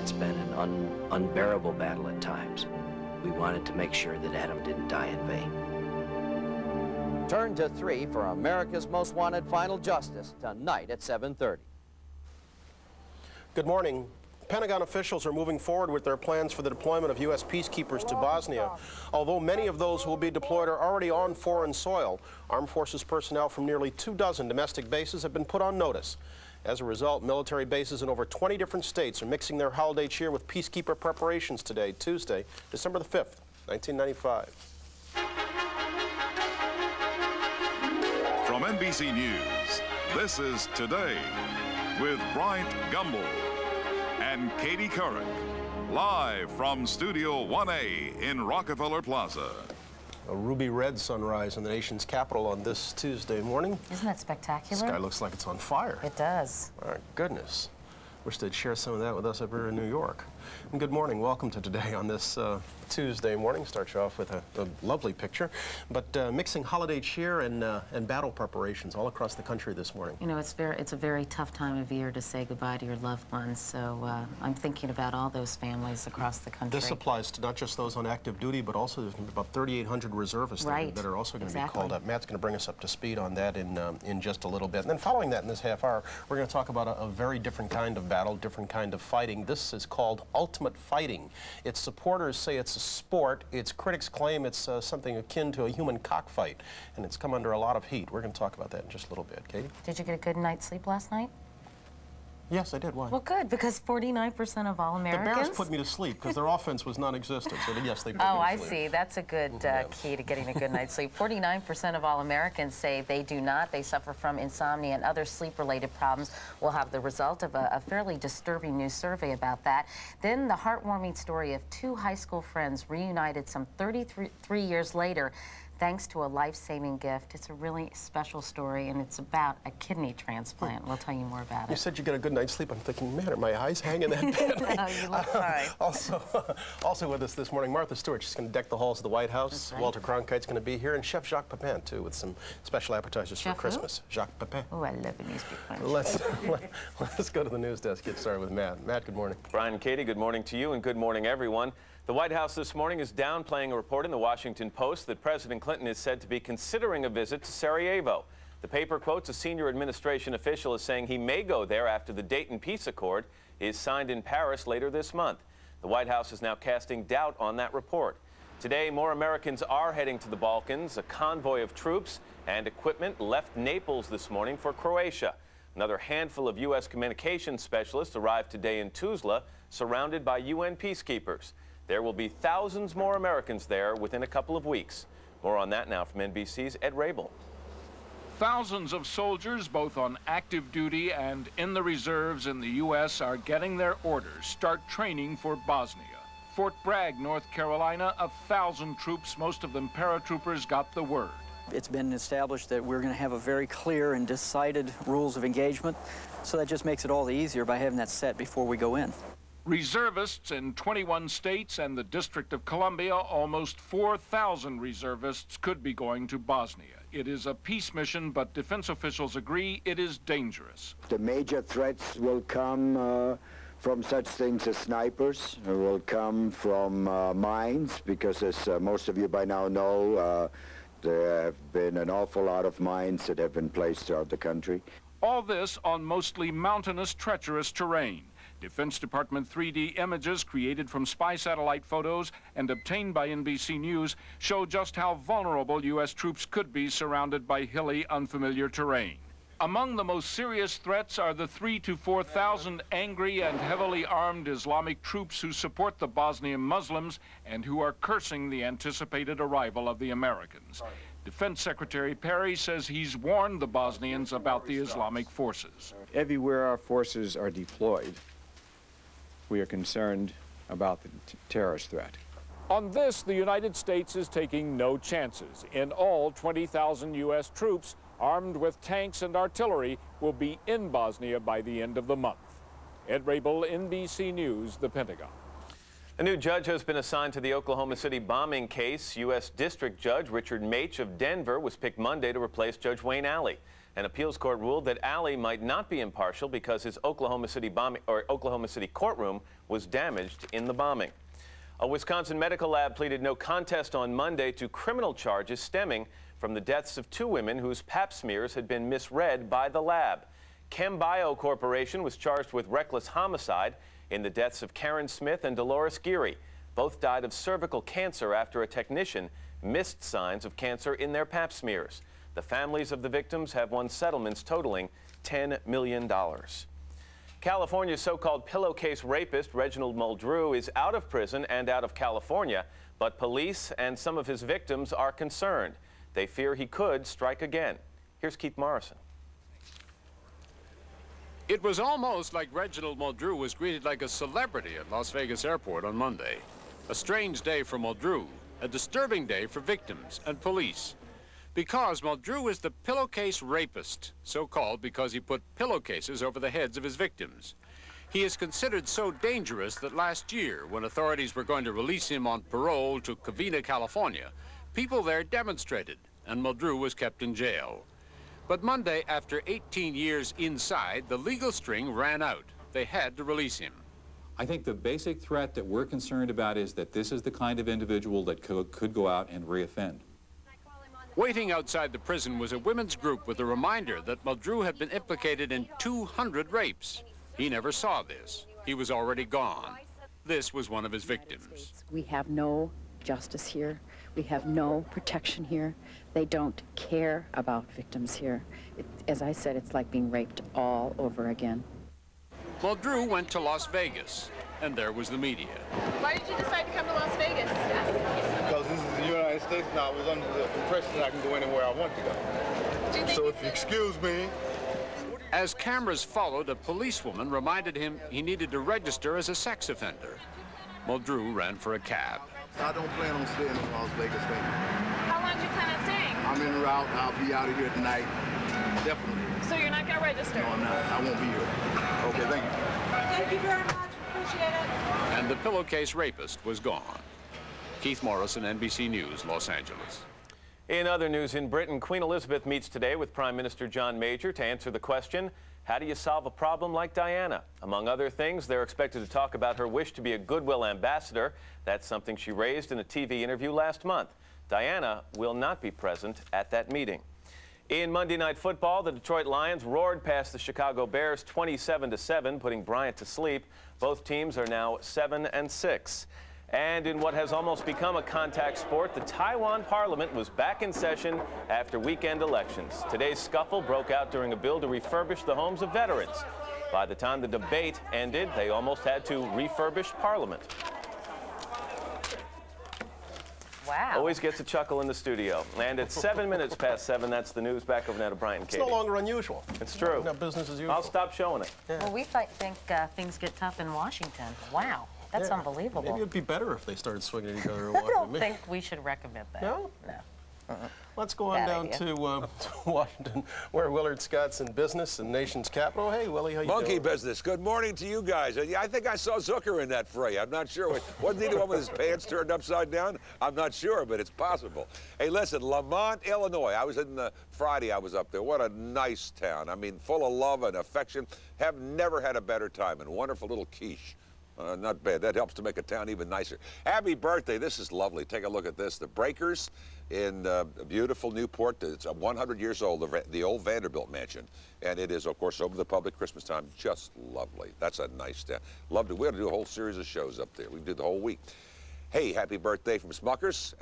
It's been an unbearable battle at times. We wanted to make sure that Adam didn't die in vain. Turn to 3 for America's Most Wanted Final Justice tonight at 7:30. Good morning. Pentagon officials are moving forward with their plans for the deployment of U.S. peacekeepers to Bosnia. Although many of those who will be deployed are already on foreign soil, Armed Forces personnel from nearly 24 domestic bases have been put on notice. As a result, military bases in over 20 different states are mixing their holiday cheer with peacekeeper preparations today, Tuesday, December the 5th, 1995. From NBC News, this is Today with Bryant, Gumbel, and Katie Couric, live from Studio 1A in Rockefeller Plaza. A ruby red sunrise in the nation's capital on this Tuesday morning. Isn't that spectacular? The sky looks like it's on fire. It does. My goodness. Wish they'd share some of that with us up here in New York. And good morning. Welcome to Today on this Tuesday morning. Start you off with a lovely picture, but mixing holiday cheer and battle preparations all across the country this morning. You know, it's a very tough time of year to say goodbye to your loved ones, so I'm thinking about all those families across the country. This applies to not just those on active duty, but also there's about 3,800 reservists that are also going to be called up. Matt's going to bring us up to speed on that in just a little bit. And then following that in this half hour, we're going to talk about a very different kind of battle, different kind of fighting. This is called ultimate fighting. Its supporters say it's a sport. Its critics claim it's something akin to a human cockfight, and it's come under a lot of heat. We're going to talk about that in just a little bit. Katie? Did you get a good night's sleep last night? Yes, I did. Why? Well, good, because 49% of all Americans... The Bears put me to sleep because their offense was non-existent, so yes, they put me to sleep. Oh, I see. That's a good key to getting a good night's sleep. 49% of all Americans say they do not. They suffer from insomnia and other sleep-related problems. We'll have the result of a fairly disturbing new survey about that. Then the heartwarming story of 2 high school friends reunited some 33 years later thanks to a life-saving gift. It's a really special story, and it's about a kidney transplant. We'll tell you more about it. You said you get a good night's sleep. I'm thinking, man, are my eyes hanging that bad? No, you look fine. Also with us this morning, Martha Stewart. She's going to deck the halls of the White House. Right. Walter Cronkite's going to be here, and Chef Jacques Pepin, too, with some special appetizers for Christmas. Jacques Pepin. Oh, I love when you speak French. Let's go to the news desk. Get started with Matt. Matt, good morning. Brian and Katie, good morning to you, and good morning, everyone. The White House this morning is downplaying a report in the Washington Post that President Clinton is said to be considering a visit to Sarajevo. The paper quotes a senior administration official as saying he may go there after the Dayton Peace Accord is signed in Paris later this month. The White House is now casting doubt on that report. Today, more Americans are heading to the Balkans. A convoy of troops and equipment left Naples this morning for Croatia. Another handful of U.S. communications specialists arrived today in Tuzla, surrounded by UN peacekeepers. There will be thousands more Americans there within a couple of weeks. More on that now from NBC's Ed Rabel. Thousands of soldiers, both on active duty and in the reserves in the U.S., are getting their orders. Start training for Bosnia. Fort Bragg, North Carolina, 1,000 troops, most of them paratroopers, got the word. It's been established that we're going to have a very clear and decided rules of engagement, so that just makes it all the easier by having that set before we go in. Reservists in 21 states and the District of Columbia, almost 4,000 reservists could be going to Bosnia. It is a peace mission, but defense officials agree it is dangerous. The major threats will come from such things as snipers, will come from mines, because as most of you by now know, there have been an awful lot of mines that have been placed throughout the country. All this on mostly mountainous, treacherous terrain. Defense Department 3D images created from spy satellite photos and obtained by NBC News show just how vulnerable U.S. troops could be surrounded by hilly, unfamiliar terrain. Among the most serious threats are the 3,000 to 4,000 angry and heavily armed Islamic troops who support the Bosnian Muslims and who are cursing the anticipated arrival of the Americans. Defense Secretary Perry says he's warned the Bosnians about the Islamic forces. Everywhere our forces are deployed, we are concerned about the terrorist threat. On this, the United States is taking no chances. In all, 20,000 U.S. troops armed with tanks and artillery will be in Bosnia by the end of the month. Ed Rabel, NBC News, the Pentagon. A new judge has been assigned to the Oklahoma City bombing case. U.S. District Judge Richard Maich of Denver was picked Monday to replace Judge Wayne Alley. An appeals court ruled that Alley might not be impartial because his Oklahoma City courtroom was damaged in the bombing. A Wisconsin medical lab pleaded no contest on Monday to criminal charges stemming from the deaths of 2 women whose pap smears had been misread by the lab. ChemBio Corporation was charged with reckless homicide in the deaths of Karen Smith and Dolores Geary. Both died of cervical cancer after a technician missed signs of cancer in their pap smears. The families of the victims have won settlements totaling $10 million. California's so-called pillowcase rapist, Reginald Muldrew, is out of prison and out of California, but police and some of his victims are concerned. They fear he could strike again. Here's Keith Morrison. It was almost like Reginald Muldrew was greeted like a celebrity at Las Vegas airport on Monday. A strange day for Muldrew, a disturbing day for victims and police. Because Muldrew is the pillowcase rapist, so-called because he put pillowcases over the heads of his victims. He is considered so dangerous that last year, when authorities were going to release him on parole to Covina, California, people there demonstrated, and Muldrew was kept in jail. But Monday, after 18 years inside, the legal string ran out. They had to release him. I think the basic threat that we're concerned about is that this is the kind of individual that could go out and reoffend. Waiting outside the prison was a women's group with a reminder that Muldrew had been implicated in 200 rapes. He never saw this. He was already gone. This was one of his victims. We have no justice here. We have no protection here. They don't care about victims here. As I said, it's like being raped all over again. Muldrew went to Las Vegas, and there was the media. Why did you decide to come to Las Vegas? Because this is the United States, and I was under the impression that I can go anywhere I want to go. So if you excuse me. As cameras followed, a policewoman reminded him he needed to register as a sex offender. Muldrew ran for a cab. I don't plan on staying in Las Vegas. How long do you plan on staying? I'm en route. I'll be out of here tonight. Definitely. So you're not going to register? No, I'm not. I won't be here. Okay, thank you. Thank you very much. Appreciate it. And the pillowcase rapist was gone. Keith Morrison, NBC News, Los Angeles. In other news in Britain, Queen Elizabeth meets today with Prime Minister John Major to answer the question, how do you solve a problem like Diana? Among other things, they're expected to talk about her wish to be a goodwill ambassador. That's something she raised in a TV interview last month. Diana will not be present at that meeting. In Monday Night Football, the Detroit Lions roared past the Chicago Bears 27-7, putting Bryant to sleep. Both teams are now 7-6. And in what has almost become a contact sport, the Taiwan Parliament was back in session after weekend elections. Today's scuffle broke out during a bill to refurbish the homes of veterans. By the time the debate ended, they almost had to refurbish Parliament. Wow. Always gets a chuckle in the studio. And at 7 minutes past 7, that's the news. Back over now to Bryant and Katie. It's no longer unusual. It's true. No business as usual. I'll stop showing it. Yeah. Well, we think things get tough in Washington. Wow. That's unbelievable. Maybe it'd be better if they started swinging at each other. I don't think we should recommend that. No? No. Let's go on down to Washington, where Willard Scott's in business, the nation's capital. Hey, Willie, how you doing? Monkey business. Good morning to you guys. I think I saw Zucker in that fray. I'm not sure. Wasn't he the one with his pants turned upside down? I'm not sure, but it's possible. Hey, listen, Lamont, Illinois. I was in Friday. I was up there. What a nice town. I mean, full of love and affection. Have never had a better time. And wonderful little quiche. Not bad. That helps to make a town even nicer. Happy birthday. This is lovely. Take a look at this. The Breakers in beautiful Newport. It's 100 years old, the old Vanderbilt mansion. And it is, of course, over the public Christmas time. Just lovely. That's a nice town. Loved it. We had to do a whole series of shows up there. We did the whole week. Hey, happy birthday from Smuckers.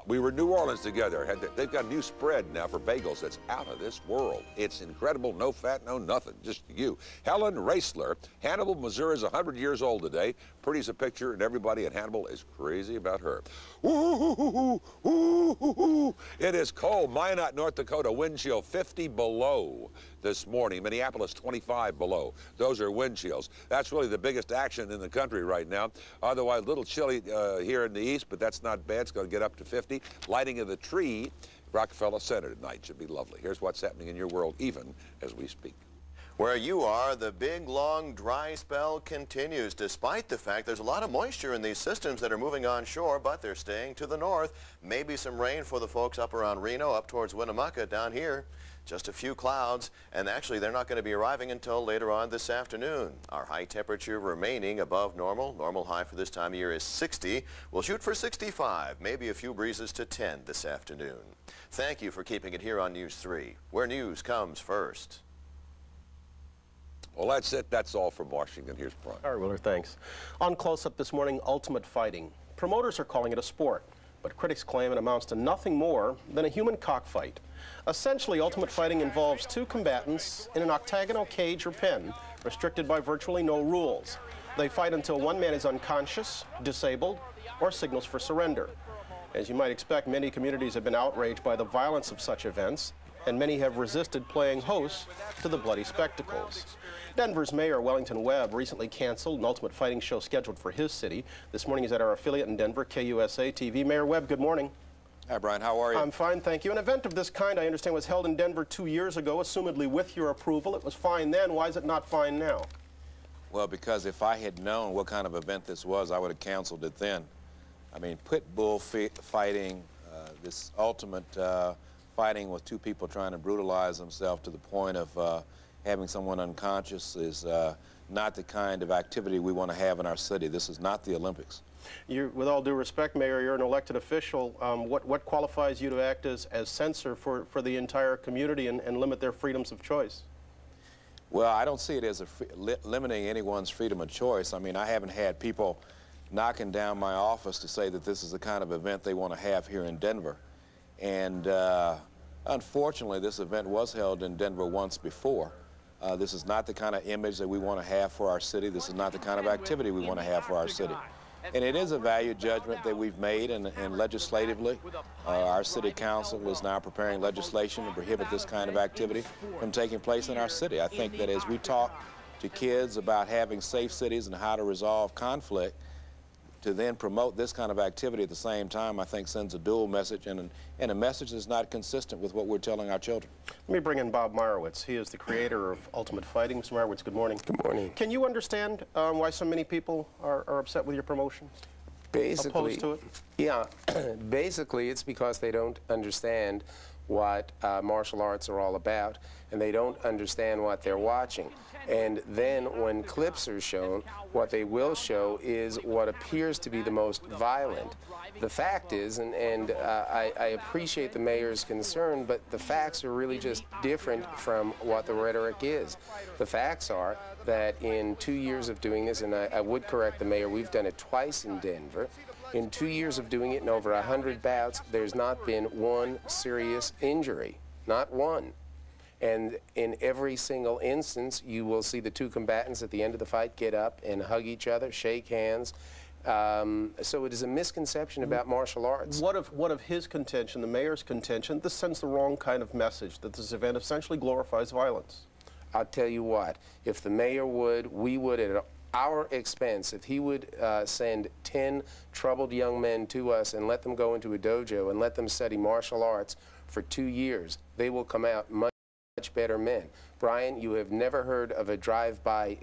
We were in New Orleans together. They've got a new spread now for bagels that's out of this world. It's incredible. No fat, no nothing. Just you. Helen Raisler. Hannibal, Missouri is 100 years old today. Pretty's a picture, and everybody in Hannibal is crazy about her. Ooh, ooh, ooh, ooh. It is cold. Minot, North Dakota, wind chill 50 below this morning. Minneapolis, 25 below. Those are wind chills. That's really the biggest action in the country right now. Otherwise, a little chilly here in the east, but that's not bad. It's going to get up to 50. Lighting of the tree, Rockefeller Center tonight should be lovely. Here's what's happening in your world, even as we speak. Where you are, the big, long, dry spell continues, despite the fact there's a lot of moisture in these systems that are moving onshore, but they're staying to the north. Maybe some rain for the folks up around Reno, up towards Winnemucca, down here. Just a few clouds, and actually they're not going to be arriving until later on this afternoon. Our high temperature remaining above normal. Normal high for this time of year is 60. We'll shoot for 65, maybe a few breezes to 10 this afternoon. Thank you for keeping it here on News 3, where news comes first. Well, that's it. That's all from Washington. Here's Bryant. All right, Willard, thanks. On Close-Up this morning, ultimate fighting. Promoters are calling it a sport, but critics claim it amounts to nothing more than a human cockfight. Essentially, ultimate fighting involves two combatants in an octagonal cage or pen, restricted by virtually no rules. They fight until one man is unconscious, disabled, or signals for surrender. As you might expect, many communities have been outraged by the violence of such events, and many have resisted playing host to the bloody spectacles. Denver's Mayor Wellington Webb recently canceled an ultimate fighting show scheduled for his city. This morning he's at our affiliate in Denver, KUSA TV. Mayor Webb, good morning. Hi, Brian. How are you? I'm fine, thank you. An event of this kind, I understand, was held in Denver 2 years ago, assumedly with your approval. It was fine then. Why is it not fine now? Well, because if I had known what kind of event this was, I would have canceled it then. I mean, pit bull fighting, this ultimate fighting with two people trying to brutalize themselves to the point of having someone unconscious is not the kind of activity we want to have in our city. This is not the Olympics. With all due respect, Mayor, you're an elected official. What qualifies you to act as censor for the entire community and limit their freedoms of choice? Well, I don't see it as limiting anyone's freedom of choice. I mean, I haven't had people knocking down my office to say that this is the kind of event they want to have here in Denver. And unfortunately, this event was held in Denver once before. This is not the kind of image that we want to have for our city. This is not the kind of activity we want to have for our city. And it is a value judgment that we've made, and legislatively, our city council is now preparing legislation to prohibit this kind of activity from taking place in our city. I think that as we talk to kids about having safe cities and how to resolve conflict, to then promote this kind of activity at the same time, I think sends a dual message and a message that's not consistent with what we're telling our children. Let me bring in Bob Meyerowitz. He is the creator of Ultimate Fighting. Mr. Meyerowitz, good morning. Good morning. Can you understand why so many people are upset with your promotion? Basically, opposed to it? Yeah, basically it's because they don't understand what martial arts are all about, and they don't understand what they're watching. And then when clips are shown, what they will show is what appears to be the most violent. The fact is, and I appreciate the mayor's concern, but the facts are really just different from what the rhetoric is. The facts are that in 2 years of doing this, and I would correct the mayor, we've done it twice in Denver. In 2 years of doing it and over 100 bouts, there's not been one serious injury, not one. And in every single instance, you will see the two combatants at the end of the fight get up and hug each other, shake hands. So it is a misconception about martial arts. What of his contention, the mayor's contention, this sends the wrong kind of message, that this event essentially glorifies violence? I'll tell you what, if the mayor would, we would at our expense, if he would send 10 troubled young men to us and let them go into a dojo and let them study martial arts for 2 years, they will come out much better men. Brian, you have never heard of a drive-by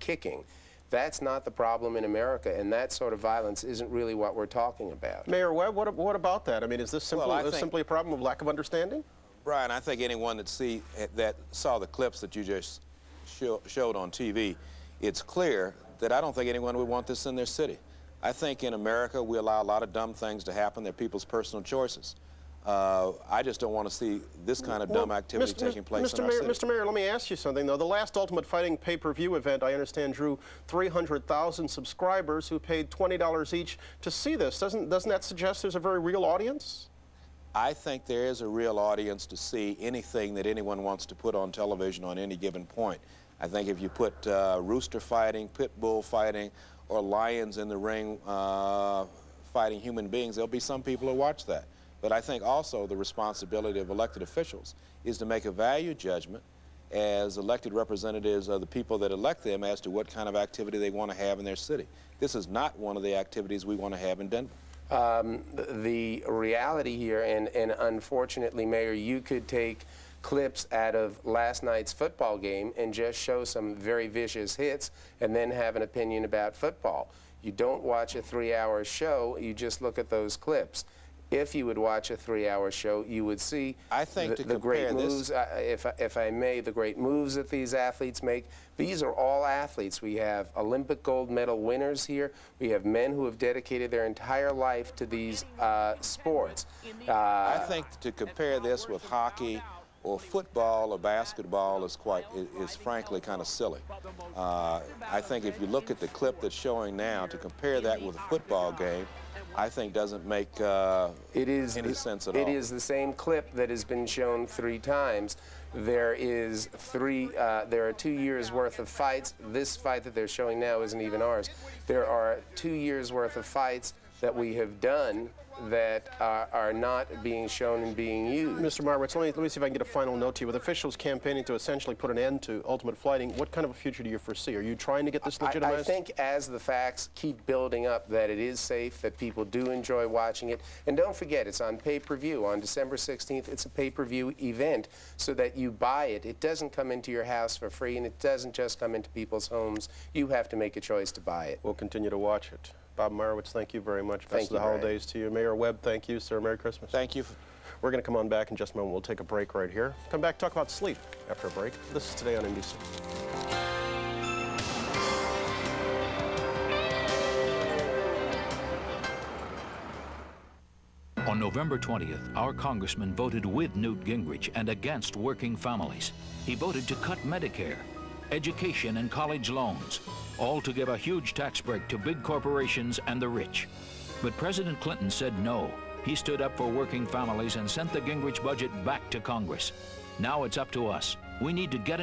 kicking. That's not the problem in America, and that sort of violence isn't really what we're talking about. Mayor Webb, what about that? I mean, is this simply a problem of lack of understanding? Brian, I think anyone that saw the clips that you just showed on TV, it's clear that I don't think anyone would want this in their city. I think in America we allow a lot of dumb things to happen. They're people's personal choices. I just don't want to see this kind of dumb activity taking place in our city. Mr. Mayor, let me ask you something, though. The last Ultimate Fighting pay-per-view event, I understand, drew 300,000 subscribers who paid $20 each to see this. Doesn't that suggest there's a very real audience? I think there is a real audience to see anything that anyone wants to put on television on any given point. I think if you put rooster fighting, pit bull fighting, or lions in the ring fighting human beings, there'll be some people who watch that. But I think also the responsibility of elected officials is to make a value judgment as elected representatives of the people that elect them as to what kind of activity they want to have in their city. This is not one of the activities we want to have in Denver. The reality here, and unfortunately, Mayor, you could take clips out of last night's football game and just show some very vicious hits and then have an opinion about football. You don't watch a 3-hour show, you just look at those clips. if you would watch a 3-hour show, you would see the great moves, if I may, the great moves that these athletes make. These are all athletes. We have Olympic gold medal winners here. We have men who have dedicated their entire life to these sports. I think to compare this with hockey or football or basketball is frankly kind of silly. I think if you look at the clip that's showing now, to compare that with a football game, I think doesn't make any sense at all. It is the same clip that has been shown 3 times. There are 2 years worth of fights. This fight that they're showing now isn't even ours. There are 2 years worth of fights that we have done that are not being shown and being used. Mr. Marwitz, let me see if I can get a final note to you. With officials campaigning to essentially put an end to ultimate fighting, what kind of a future do you foresee? Are you trying to get this legitimized? I think as the facts keep building up that it is safe, that people do enjoy watching it, and don't forget, it's on pay-per-view. On December 16th, it's a pay-per-view event so that you buy it. It doesn't come into your house for free, and it doesn't just come into people's homes. You have to make a choice to buy it. We'll continue to watch it. Bob Marwitz, thank you very much. Best of the holidays to you. Mayor Webb, thank you, sir. Merry Christmas. Thank you. We're going to come on back in just a moment. We'll take a break right here. Come back, talk about sleep after a break. This is Today on NBC. On November 20th, our congressman voted with Newt Gingrich and against working families. He voted to cut Medicare, education and college loans, all to give a huge tax break to big corporations and the rich. But President Clinton said no. He stood up for working families and sent the Gingrich budget back to Congress. Now it's up to us. We need to get